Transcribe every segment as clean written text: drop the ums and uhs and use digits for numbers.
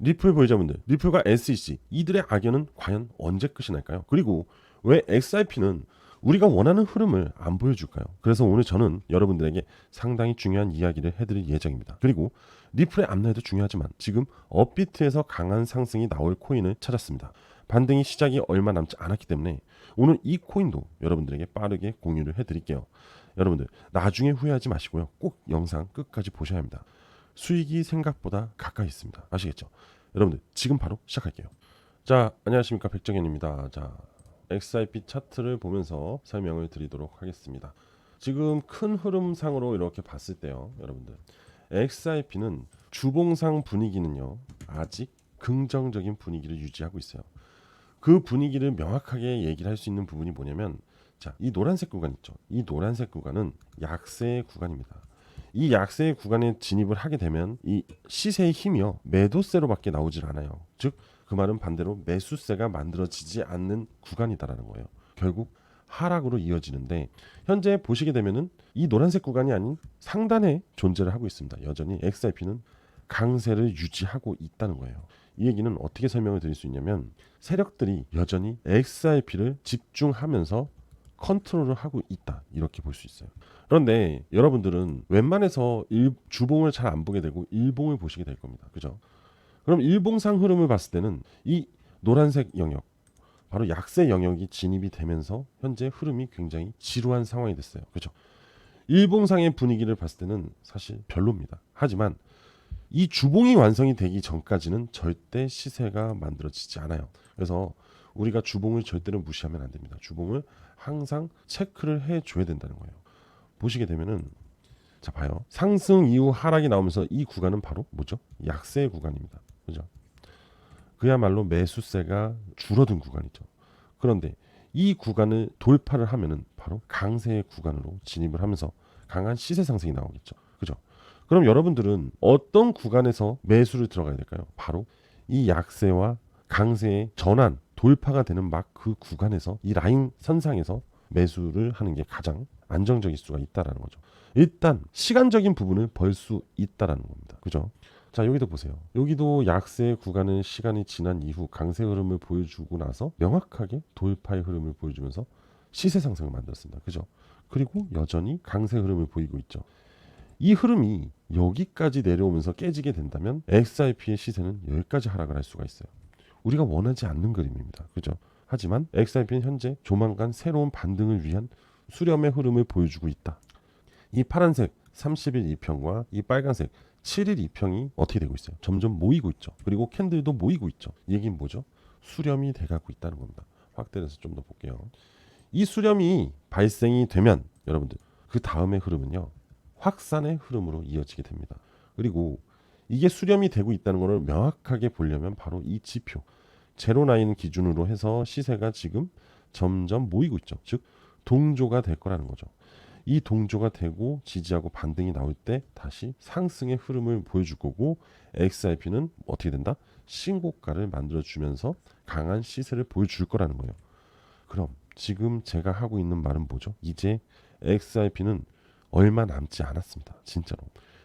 리플 보유자분들, 리플과 SEC 이들의 악연은 과연 언제 끝이 날까요? 그리고 왜 XRP는 우리가 원하는 흐름을 안 보여줄까요? 그래서 오늘 저는 여러분들에게 상당히 중요한 이야기를 해드릴 예정입니다. 그리고 리플의 앞날도 중요하지만 지금 업비트에서 강한 상승이 나올 코인을 찾았습니다. 반등이 시작이 얼마 남지 않았기 때문에 오늘 이 코인도 여러분들에게 빠르게 공유를 해드릴게요. 여러분들 나중에 후회하지 마시고요. 꼭 영상 끝까지 보셔야 합니다. 수익이 생각보다 가까이 있습니다. 아시겠죠? 여러분들 지금 바로 시작할게요. 자, 안녕하십니까, 백정현입니다. 자, XRP 차트를 보면서 설명을 드리도록 하겠습니다. 지금 큰 흐름상으로 이렇게 봤을 때요, 여러분들 XRP는 주봉상 분위기는요 아직 긍정적인 분위기를 유지하고 있어요. 그 분위기를 명확하게 얘기를 할 수 있는 부분이 뭐냐면, 자, 이 노란색 구간 있죠. 이 노란색 구간은 약세의 구간입니다. 이 약세의 구간에 진입을 하게 되면 이 시세의 힘이요 매도세로밖에 나오질 않아요. 즉 그 말은 반대로 매수세가 만들어지지 않는 구간이다라는 거예요. 결국 하락으로 이어지는데, 현재 보시게 되면은 이 노란색 구간이 아닌 상단에 존재를 하고 있습니다. 여전히 XRP는 강세를 유지하고 있다는 거예요. 이 얘기는 어떻게 설명을 드릴 수 있냐면, 세력들이 여전히 XRP를 집중하면서 컨트롤을 하고 있다, 이렇게 볼 수 있어요. 그런데 여러분들은 웬만해서 주봉을 잘 안 보게 되고 일봉을 보시게 될 겁니다. 그죠? 그럼 일봉상 흐름을 봤을 때는 이 노란색 영역, 바로 약세 영역이 진입이 되면서 현재 흐름이 굉장히 지루한 상황이 됐어요. 그죠? 일봉상의 분위기를 봤을 때는 사실 별로입니다. 하지만 이 주봉이 완성이 되기 전까지는 절대 시세가 만들어지지 않아요. 그래서 우리가 주봉을 절대로 무시하면 안 됩니다. 주봉을 항상 체크를 해줘야 된다는 거예요. 보시게 되면은, 자, 봐요. 상승 이후 하락이 나오면서 이 구간은 바로 뭐죠? 약세 구간입니다. 그죠? 그야말로 매수세가 줄어든 구간이죠. 그런데 이 구간을 돌파를 하면은 바로 강세의 구간으로 진입을 하면서 강한 시세 상승이 나오겠죠. 그죠? 그럼 여러분들은 어떤 구간에서 매수를 들어가야 될까요? 바로 이 약세와 강세의 전환, 돌파가 되는 막 그 구간에서, 이 라인 선상에서 매수를 하는 게 가장 안정적일 수가 있다라는 거죠. 일단 시간적인 부분을 벌 수 있다라는 겁니다. 그죠? 자, 여기도 보세요. 여기도 약세 구간은 시간이 지난 이후 강세 흐름을 보여주고 나서 명확하게 돌파의 흐름을 보여주면서 시세 상승을 만들었습니다. 그죠? 그리고 여전히 강세 흐름을 보이고 있죠. 이 흐름이 여기까지 내려오면서 깨지게 된다면 XRP의 시세는 여기까지 하락을 할 수가 있어요. 우리가 원하지 않는 그림입니다. 그죠? 하지만 XRP는 현재 조만간 새로운 반등을 위한 수렴의 흐름을 보여주고 있다. 이 파란색 30일 2평과 이 빨간색 7일 2평이 어떻게 되고 있어요? 점점 모이고 있죠. 그리고 캔들도 모이고 있죠. 이 얘기는 뭐죠? 수렴이 돼가고 있다는 겁니다. 확대해서 좀 더 볼게요. 이 수렴이 발생이 되면 여러분들 그 다음의 흐름은요 확산의 흐름으로 이어지게 됩니다. 그리고 이게 수렴이 되고 있다는 것을 명확하게 보려면 바로 이 지표 제로라인 기준으로 해서 시세가 지금 점점 모이고 있죠. 즉 동조가 될 거라는 거죠. 이 동조가 되고 지지하고 반등이 나올 때 다시 상승의 흐름을 보여줄 거고, XRP는 어떻게 된다? 신고가를 만들어주면서 강한 시세를 보여줄 거라는 거예요. 그럼 지금 제가 하고 있는 말은 뭐죠? 이제 XRP는 얼마 남지 않았습니다. 진짜로.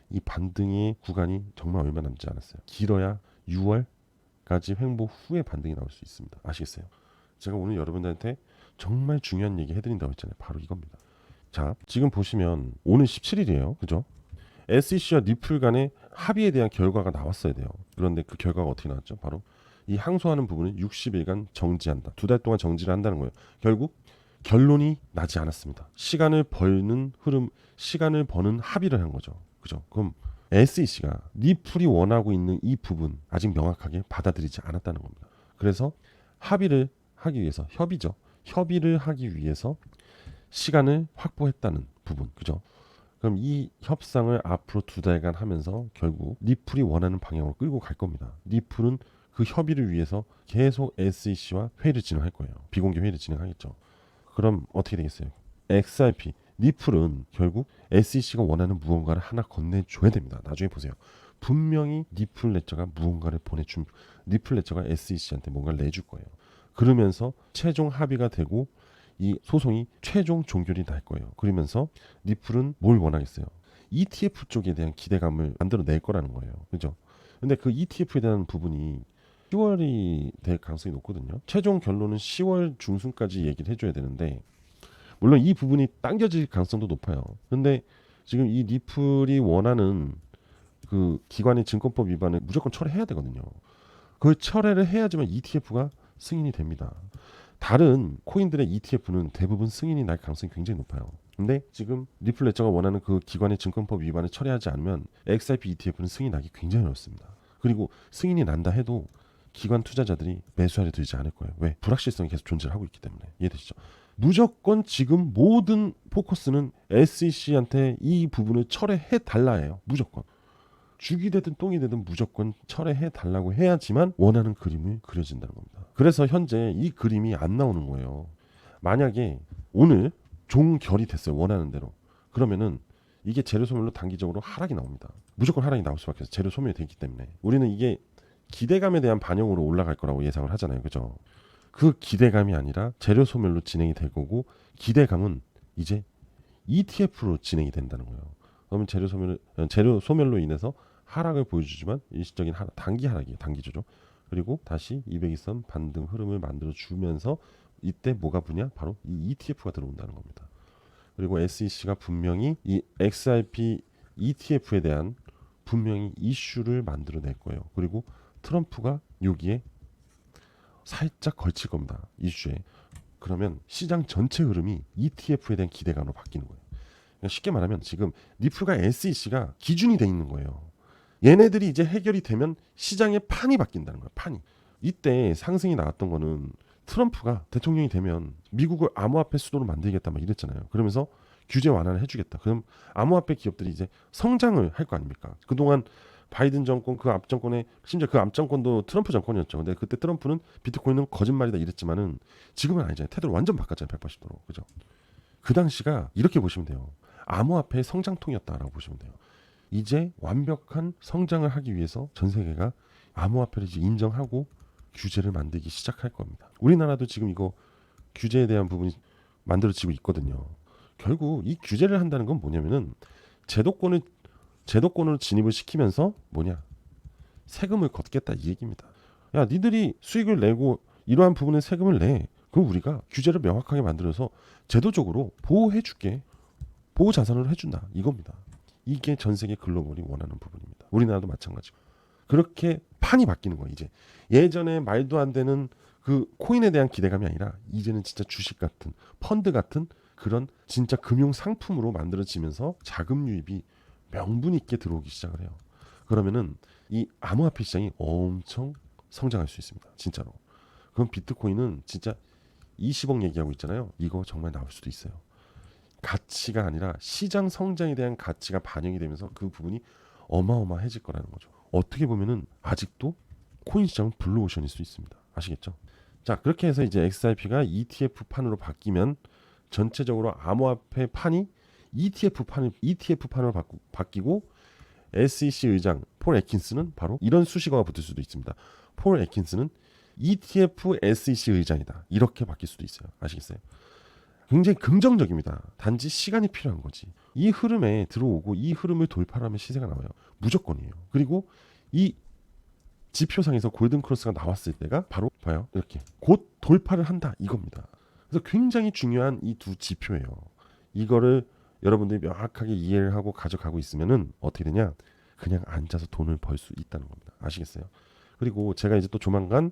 이 반등의 구간이 정말 얼마 남지 않았어요. 길어야 6월까지 횡보 후에 반등이 나올 수 있습니다. 아시겠어요? 제가 오늘 여러분들한테 정말 중요한 얘기 해드린다고 했잖아요. 바로 이겁니다. 자, 지금 보시면 오늘 17일이에요. 그죠? SEC와 리플 간의 합의에 대한 결과가 나왔어야 돼요. 그런데 그 결과가 어떻게 나왔죠? 바로 이 항소하는 부분을 60일간 정지한다. 2달 동안 정지를 한다는 거예요. 결국 결론이 나지 않았습니다. 시간을 버는 흐름, 시간을 버는 합의를 한 거죠. 그죠? 그럼 SEC가 리플이 원하고 있는 이 부분 아직 명확하게 받아들이지 않았다는 겁니다. 그래서 합의를 하기 위해서, 협의를 하기 위해서 시간을 확보했다는 부분. 그죠? 그럼 이 협상을 앞으로 2달간 하면서 결국 리플이 원하는 방향으로 끌고 갈 겁니다. 리플은 그 협의를 위해서 계속 SEC와 회의를 진행할 거예요. 비공개 회의를 진행하겠죠. 그럼 어떻게 되겠어요? XRP, 리플은 결국 SEC가 원하는 무언가를 하나 건네줘야 됩니다. 나중에 보세요. 분명히 리플 레저가 무언가를 보내준, 리플 레저가 SEC한테 뭔가를 내줄 거예요. 그러면서 최종 합의가 되고 이 소송이 최종 종결이 날 거예요. 그러면서 리플은 뭘 원하겠어요? ETF 쪽에 대한 기대감을 만들어낼 거라는 거예요. 그죠? 근데 그 ETF에 대한 부분이 10월이 될 가능성이 높거든요. 최종 결론은 10월 중순까지 얘기를 해줘야 되는데 물론 이 부분이 당겨질 가능성도 높아요. 근데 지금 이 리플이 원하는 그 기관의 증권법 위반을 무조건 철회해야 되거든요. 그 철회를 해야지만 ETF가 승인이 됩니다. 다른 코인들의 ETF는 대부분 승인이 날 가능성이 굉장히 높아요. 근데 지금 리플 레저가 원하는 그 기관의 증권법 위반을 처리하지 않으면 XRP ETF는 승인하기 굉장히 어렵습니다. 그리고 승인이 난다 해도 기관 투자자들이 매수하려 들지 않을 거예요. 왜? 불확실성이 계속 존재를 하고 있기 때문에. 이해되시죠? 무조건 지금 모든 포커스는 SEC한테 이 부분을 철회해 달라예요. 무조건. 죽이 되든 똥이 되든 무조건 철회해 달라고 해야지만 원하는 그림이 그려진다는 겁니다. 그래서 현재 이 그림이 안 나오는 거예요. 만약에 오늘 종결이 됐어요. 원하는 대로. 그러면은 이게 재료 소멸로 단기적으로 하락이 나옵니다. 무조건 하락이 나올 수밖에 없어요. 재료 소멸이 되기 때문에. 우리는 이게 기대감에 대한 반영으로 올라갈 거라고 예상을 하잖아요. 그죠? 그 기대감이 아니라 재료 소멸로 진행이 될 거고 기대감은 이제 ETF로 진행이 된다는 거예요. 그러면 재료 소멸로 인해서 하락을 보여주지만 일시적인 단기 하락이에요. 단기 조정. 그리고 다시 200일선 반등 흐름을 만들어 주면서 이때 뭐가 부냐? 바로 이 ETF가 들어온다는 겁니다. 그리고 SEC가 분명히 이 XRP ETF에 대한 분명히 이슈를 만들어낼 거예요. 그리고 트럼프가 여기에 살짝 걸칠 겁니다. 이슈에. 그러면 시장 전체 흐름이 ETF에 대한 기대감으로 바뀌는 거예요. 그러니까 쉽게 말하면 지금 리플과 SEC가 기준이 돼 있는 거예요. 얘네들이 이제 해결이 되면 시장의 판이 바뀐다는 거예요. 판이. 이때 상승이 나왔던 거는 트럼프가 대통령이 되면 미국을 암호화폐 수도로 만들겠다 막 이랬잖아요. 그러면서 규제 완화를 해주겠다. 그럼 암호화폐 기업들이 이제 성장을 할 거 아닙니까? 그동안 바이든 정권 그 앞 정권에 심지어 그 앞 정권도 트럼프 정권이었죠. 근데 그때 트럼프는 비트코인은 거짓말이다 이랬지만은 지금은 아니잖아요. 태도를 완전 바꿨잖아요. 180도로. 그죠? 그 당시가 이렇게 보시면 돼요. 암호화폐의 성장통이었다라고 보시면 돼요. 이제 완벽한 성장을 하기 위해서 전 세계가 암호화폐를 이제 인정하고 규제를 만들기 시작할 겁니다. 우리나라도 지금 이거 규제에 대한 부분이 만들어지고 있거든요. 결국 이 규제를 한다는 건 뭐냐면은 제도권으로 진입을 시키면서 뭐냐 세금을 걷겠다 이 얘기입니다. 야 니들이 수익을 내고 이러한 부분에 세금을 내. 그럼 우리가 규제를 명확하게 만들어서 제도적으로 보호해줄게. 보호 자산으로 해준다 이겁니다. 이게 전 세계 글로벌이 원하는 부분입니다. 우리나라도 마찬가지고. 그렇게 판이 바뀌는 거예요. 이제 예전에 말도 안 되는 그 코인에 대한 기대감이 아니라 이제는 진짜 주식 같은 펀드 같은 그런 진짜 금융 상품으로 만들어지면서 자금 유입이 명분 있게 들어오기 시작을 해요. 그러면은 이 암호화폐 시장이 엄청 성장할 수 있습니다. 진짜로. 그럼 비트코인은 진짜 20억 얘기하고 있잖아요. 이거 정말 나올 수도 있어요. 가치가 아니라 시장 성장에 대한 가치가 반영이 되면서 그 부분이 어마어마해질 거라는 거죠. 어떻게 보면은 아직도 코인 시장은 블루오션일 수 있습니다. 아시겠죠? 자, 그렇게 해서 이제 XRP가 ETF 판으로 바뀌면 전체적으로 암호화폐 판이 ETF 판으로 바뀌고 SEC 의장 폴 애킨스는 바로 이런 수식어가 붙을 수도 있습니다. 폴 애킨스는 ETF SEC 의장이다. 이렇게 바뀔 수도 있어요. 아시겠어요? 굉장히 긍정적입니다. 단지 시간이 필요한 거지. 이 흐름에 들어오고 이 흐름을 돌파하면 시세가 나와요. 무조건이에요. 그리고 이 지표상에서 골든 크로스가 나왔을 때가 바로 봐요. 이렇게 곧 돌파를 한다 이겁니다. 그래서 굉장히 중요한 이 두 지표예요. 이거를 여러분들이 명확하게 이해를 하고 가져가고 있으면은 어떻게 되냐? 그냥 앉아서 돈을 벌 수 있다는 겁니다. 아시겠어요? 그리고 제가 이제 또 조만간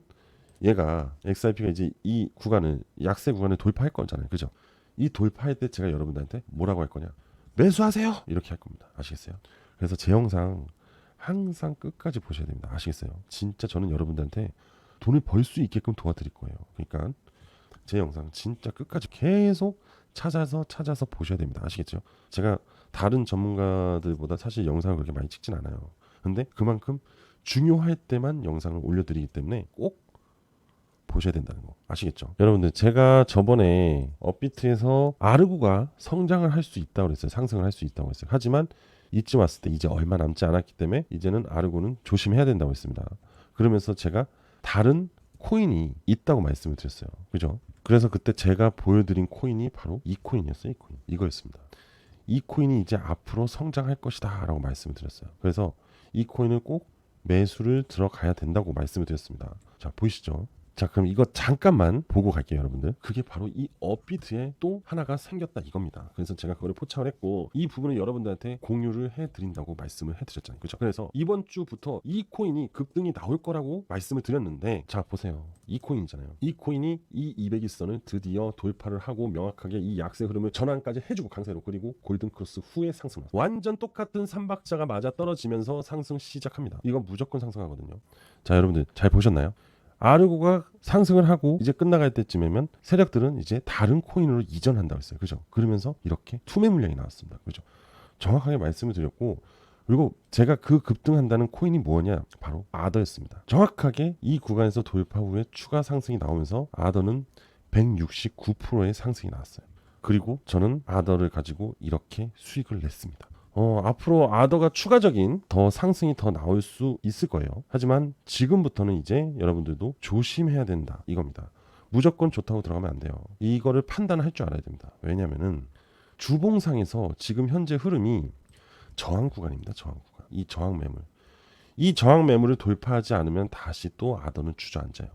얘가 XRP가 이제 이 구간을 약세 구간을 돌파할 거잖아요. 그죠? 이 돌파할 때 제가 여러분들한테 뭐라고 할 거냐? 매수하세요. 이렇게 할 겁니다. 아시겠어요? 그래서 제 영상 항상 끝까지 보셔야 됩니다. 아시겠어요? 진짜 저는 여러분들한테 돈을 벌 수 있게끔 도와드릴 거예요. 그러니까 제 영상 진짜 끝까지 계속 찾아서 보셔야 됩니다. 아시겠죠? 제가 다른 전문가들보다 사실 영상을 그렇게 많이 찍진 않아요. 근데 그만큼 중요할 때만 영상을 올려드리기 때문에 꼭 보셔야 된다는 거 아시겠죠? 여러분들 제가 저번에 업비트에서 아르고가 성장을 할 수 있다고 그랬어요. 상승을 할 수 있다고 했어요. 하지만 이쯤 왔을 때 이제 얼마 남지 않았기 때문에 이제는 아르고는 조심해야 된다고 했습니다. 그러면서 제가 다른 코인이 있다고 말씀을 드렸어요. 그죠? 그래서 그때 제가 보여드린 코인이 바로 이 코인이었어요. 이 코인. 이거였습니다. 이 코인이 이제 앞으로 성장할 것이다 라고 말씀을 드렸어요. 그래서 이 코인을 꼭 매수를 들어가야 된다고 말씀을 드렸습니다. 자, 보이시죠? 자, 그럼 이거 잠깐만 보고 갈게요, 여러분들. 그게 바로 이 업비트에 또 하나가 생겼다 이겁니다. 그래서 제가 그거를 포착을 했고 이 부분을 여러분들한테 공유를 해드린다고 말씀을 해드렸잖아요. 그렇죠? 그래서 이번 주부터 이 코인이 급등이 나올 거라고 말씀을 드렸는데, 자 보세요. 이 코인이잖아요. 이 코인이 이 200일선을 드디어 돌파를 하고 명확하게 이 약세 흐름을 전환까지 해주고 강세로, 그리고 골든크로스 후에 상승, 완전 똑같은 삼박자가 맞아 떨어지면서 상승 시작합니다. 이건 무조건 상승하거든요. 자, 여러분들 잘 보셨나요? 아르고가 상승을 하고 이제 끝나갈 때쯤이면 세력들은 이제 다른 코인으로 이전한다고 했어요. 그죠? 그러면서 이렇게 투매 물량이 나왔습니다. 그죠? 정확하게 말씀을 드렸고, 그리고 제가 그 급등한다는 코인이 뭐냐? 바로 아더였습니다. 정확하게 이 구간에서 돌파 후에 추가 상승이 나오면서 아더는 169%의 상승이 나왔어요. 그리고 저는 아더를 가지고 이렇게 수익을 냈습니다. 앞으로 아더가 추가적인 더 상승이 더 나올 수 있을 거예요. 하지만 지금부터는 이제 여러분들도 조심해야 된다 이겁니다. 무조건 좋다고 들어가면 안 돼요. 이거를 판단할 줄 알아야 됩니다. 왜냐면은 주봉상에서 지금 현재 흐름이 저항 구간입니다. 저항 구간. 이 저항 매물. 이 저항 매물을 돌파하지 않으면 다시 또 아더는 주저앉아요.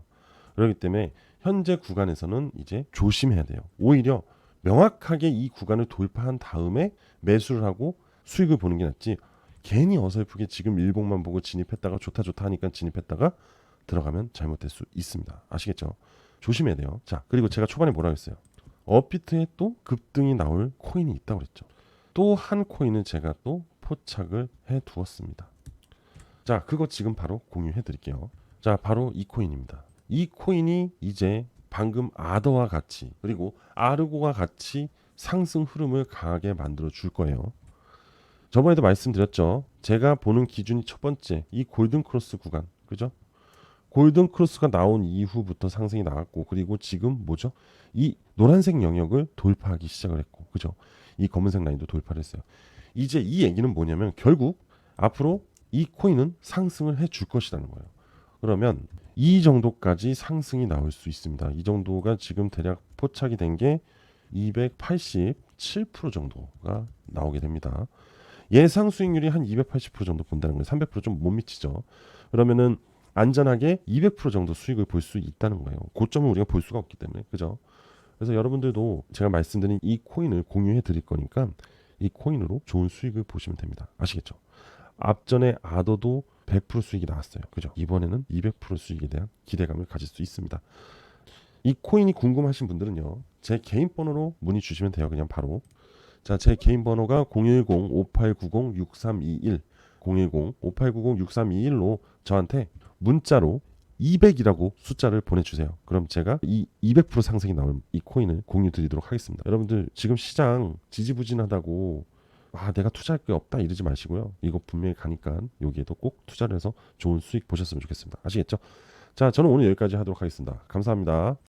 그렇기 때문에 현재 구간에서는 이제 조심해야 돼요. 오히려 명확하게 이 구간을 돌파한 다음에 매수를 하고 수익을 보는 게 낫지, 괜히 어설프게 지금 일봉만 보고 진입했다가 좋다 하니까 진입했다가 들어가면 잘못될 수 있습니다. 아시겠죠? 조심해야 돼요. 자, 그리고 제가 초반에 뭐라고 했어요? 업비트에 또 급등이 나올 코인이 있다고 그랬죠. 또 한 코인을 제가 또 포착을 해 두었습니다. 자, 그거 지금 바로 공유해 드릴게요. 자, 바로 이 코인입니다. 이 코인이 이제 방금 아더와 같이, 그리고 아르고와 같이 상승 흐름을 강하게 만들어 줄 거예요. 저번에도 말씀드렸죠. 제가 보는 기준이 첫 번째 이 골든 크로스 구간, 그죠? 골든 크로스가 나온 이후부터 상승이 나왔고, 그리고 지금 뭐죠? 이 노란색 영역을 돌파하기 시작을 했고, 그죠? 이 검은색 라인도 돌파를 했어요. 이제 이 얘기는 뭐냐면 결국 앞으로 이 코인은 상승을 해줄 것이라는 거예요. 그러면 이 정도까지 상승이 나올 수 있습니다. 이 정도가 지금 대략 포착이 된 게 287% 정도가 나오게 됩니다. 예상 수익률이 한 280% 정도 본다는 거예요. 300% 좀 못 미치죠. 그러면은 안전하게 200% 정도 수익을 볼 수 있다는 거예요. 고점을 우리가 볼 수가 없기 때문에, 그죠? 그래서 여러분들도 제가 말씀드린 이 코인을 공유해 드릴 거니까 이 코인으로 좋은 수익을 보시면 됩니다. 아시겠죠? 앞전에 아더도 100% 수익이 나왔어요. 그죠? 이번에는 200% 수익에 대한 기대감을 가질 수 있습니다. 이 코인이 궁금하신 분들은요, 제 개인 번호로 문의 주시면 돼요. 그냥 바로. 자, 제 개인 번호가 010-5890-6321, 010-5890-6321로 저한테 문자로 200이라고 숫자를 보내주세요. 그럼 제가 이 200% 상승이 나올 이 코인을 공유 드리도록 하겠습니다. 여러분들 지금 시장 지지부진하다고 내가 투자할 게 없다 이러지 마시고요. 이거 분명히 가니까 여기에도 꼭 투자를 해서 좋은 수익 보셨으면 좋겠습니다. 아시겠죠? 자, 저는 오늘 여기까지 하도록 하겠습니다. 감사합니다.